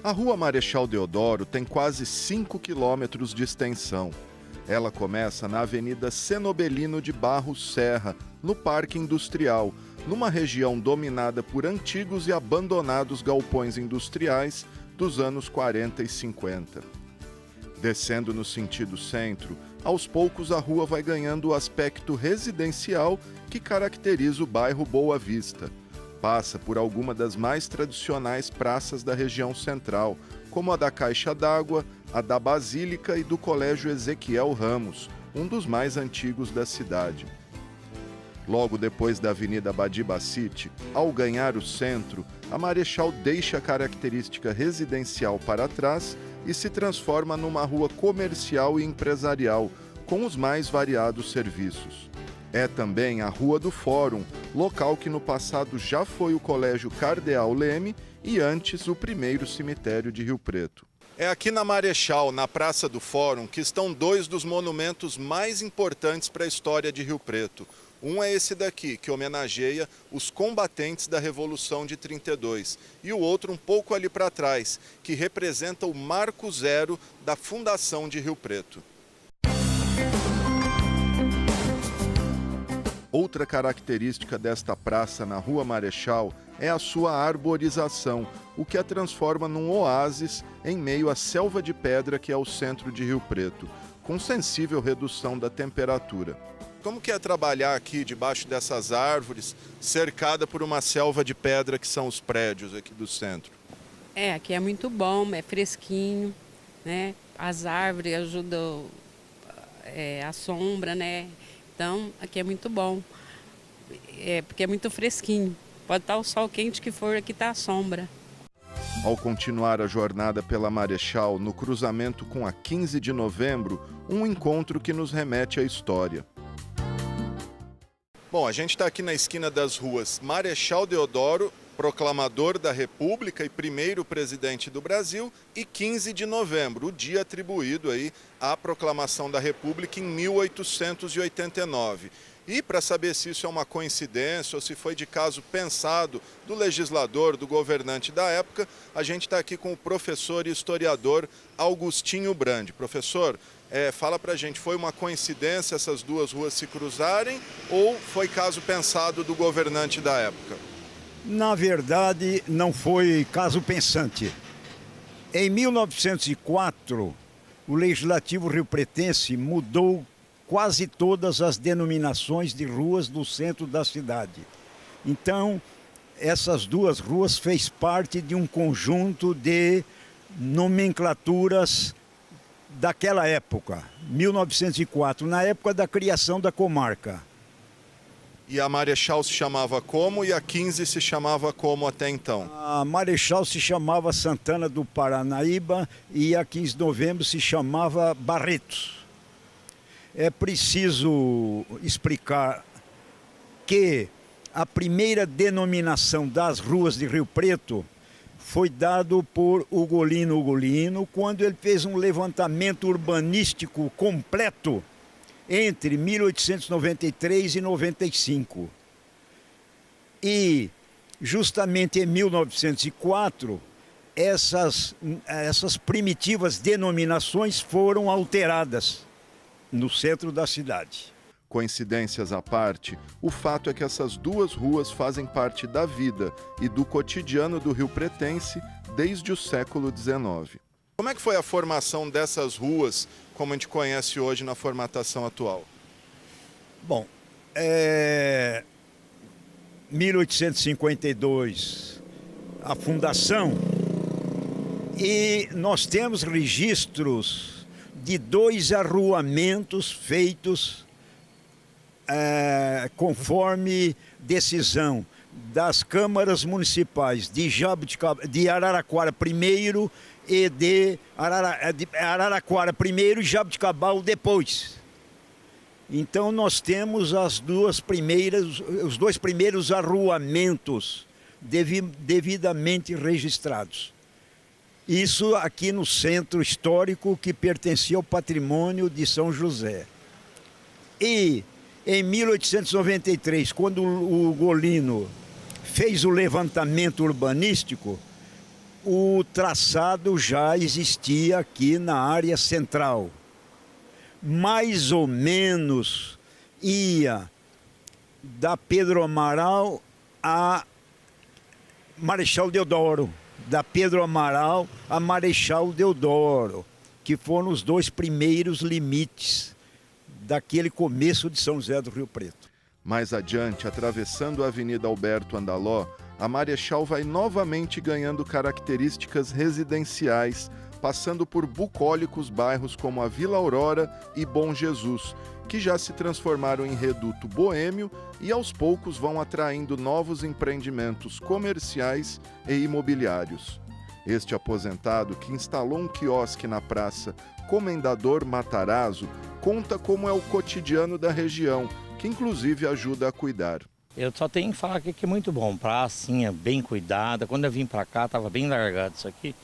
A Rua Marechal Deodoro tem quase 5 quilômetros de extensão. Ela começa na Avenida Cenobelino de Barros Serra, no Parque Industrial, numa região dominada por antigos e abandonados galpões industriais dos anos 40 e 50. Descendo no sentido centro, aos poucos a rua vai ganhando o aspecto residencial que caracteriza o bairro Boa Vista. Passa por alguma das mais tradicionais praças da região central, como a da Caixa d'Água, a da Basílica e do Colégio Ezequiel Ramos, um dos mais antigos da cidade. Logo depois da Avenida Badibacite, ao ganhar o centro, a Marechal deixa a característica residencial para trás e se transforma numa rua comercial e empresarial, com os mais variados serviços. É também a Rua do Fórum, local que no passado já foi o Colégio Cardeal Leme e antes o primeiro cemitério de Rio Preto. É aqui na Marechal, na Praça do Fórum, que estão dois dos monumentos mais importantes para a história de Rio Preto. Um é esse daqui, que homenageia os combatentes da Revolução de 32, e o outro um pouco ali para trás, que representa o marco zero da fundação de Rio Preto. Outra característica desta praça na Rua Marechal é a sua arborização, o que a transforma num oásis em meio à selva de pedra que é o centro de Rio Preto, com sensível redução da temperatura. Como que é trabalhar aqui debaixo dessas árvores, cercada por uma selva de pedra que são os prédios aqui do centro? Aqui é muito bom, é fresquinho, né? As árvores ajudam a sombra, né? Então, aqui é muito bom, porque é muito fresquinho. Pode estar o sol quente que for, aqui está a sombra. Ao continuar a jornada pela Marechal, no cruzamento com a 15 de novembro, um encontro que nos remete à história. Bom, a gente está aqui na esquina das ruas Marechal Deodoro, proclamador da República e primeiro presidente do Brasil, e 15 de novembro, o dia atribuído aí à proclamação da República em 1889. E para saber se isso é uma coincidência ou se foi de caso pensado do legislador, do governante da época, a gente está aqui com o professor e historiador Augustinho Brandi. Professor, fala para a gente, foi uma coincidência essas duas ruas se cruzarem ou foi caso pensado do governante da época? Na verdade, não foi caso pensante. Em 1904, o Legislativo riopretense mudou quase todas as denominações de ruas do centro da cidade. Então, essas duas ruas fez parte de um conjunto de nomenclaturas daquela época, 1904, na época da criação da comarca. E a Marechal se chamava como e a 15 se chamava como até então? A Marechal se chamava Santana do Paranaíba e a 15 de novembro se chamava Barretos. É preciso explicar que a primeira denominação das ruas de Rio Preto foi dado por Ugolino Ugolino quando ele fez um levantamento urbanístico completo entre 1893 e 95. E, justamente em 1904, essas primitivas denominações foram alteradas no centro da cidade. Coincidências à parte, o fato é que essas duas ruas fazem parte da vida e do cotidiano do rio-pretense desde o século XIX. Como é que foi a formação dessas ruas, como a gente conhece hoje na formatação atual? Bom, 1852, a fundação, e nós temos registros de 2 arruamentos feitos conforme decisão das câmaras municipais de Araraquara I e de Araraquara I e Jabuticabal depois. Então nós temos os 2 primeiros arruamentos devidamente registrados. Isso aqui no centro histórico que pertencia ao patrimônio de São José. E em 1893, quando o Golino fez o levantamento urbanístico, o traçado já existia aqui na área central. Mais ou menos ia da Pedro Amaral a Marechal Deodoro. Da Pedro Amaral a Marechal Deodoro, que foram os dois primeiros limites daquele começo de São José do Rio Preto. Mais adiante, atravessando a Avenida Alberto Andaló, a Marechal vai novamente ganhando características residenciais, passando por bucólicos bairros como a Vila Aurora e Bom Jesus, que já se transformaram em reduto boêmio e aos poucos vão atraindo novos empreendimentos comerciais e imobiliários. Este aposentado, que instalou um quiosque na praça Comendador Matarazzo, conta como é o cotidiano da região, que inclusive ajuda a cuidar. Eu só tenho que falar que é muito bom, pracinha bem cuidada. Quando eu vim para cá, estava bem largado isso aqui.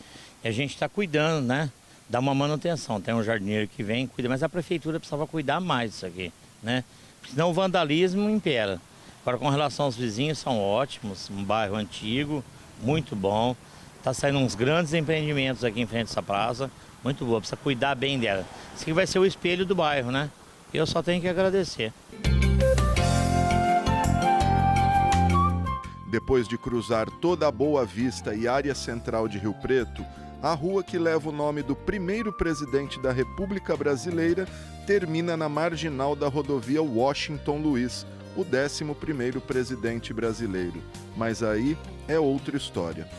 E a gente está cuidando, né? Dá uma manutenção. Tem um jardineiro que vem, cuida, mas a prefeitura precisava cuidar mais disso aqui, né? Senão o vandalismo impera. Agora, com relação aos vizinhos, são ótimos. Um bairro antigo, muito bom. Está saindo uns grandes empreendimentos aqui em frente a essa praça. Muito boa, precisa cuidar bem dela. Isso aqui vai ser o espelho do bairro, né? Eu só tenho que agradecer. Depois de cruzar toda a Boa Vista e área central de Rio Preto, a rua que leva o nome do primeiro presidente da República Brasileira termina na marginal da rodovia Washington Luiz, o 11º presidente brasileiro. Mas aí é outra história.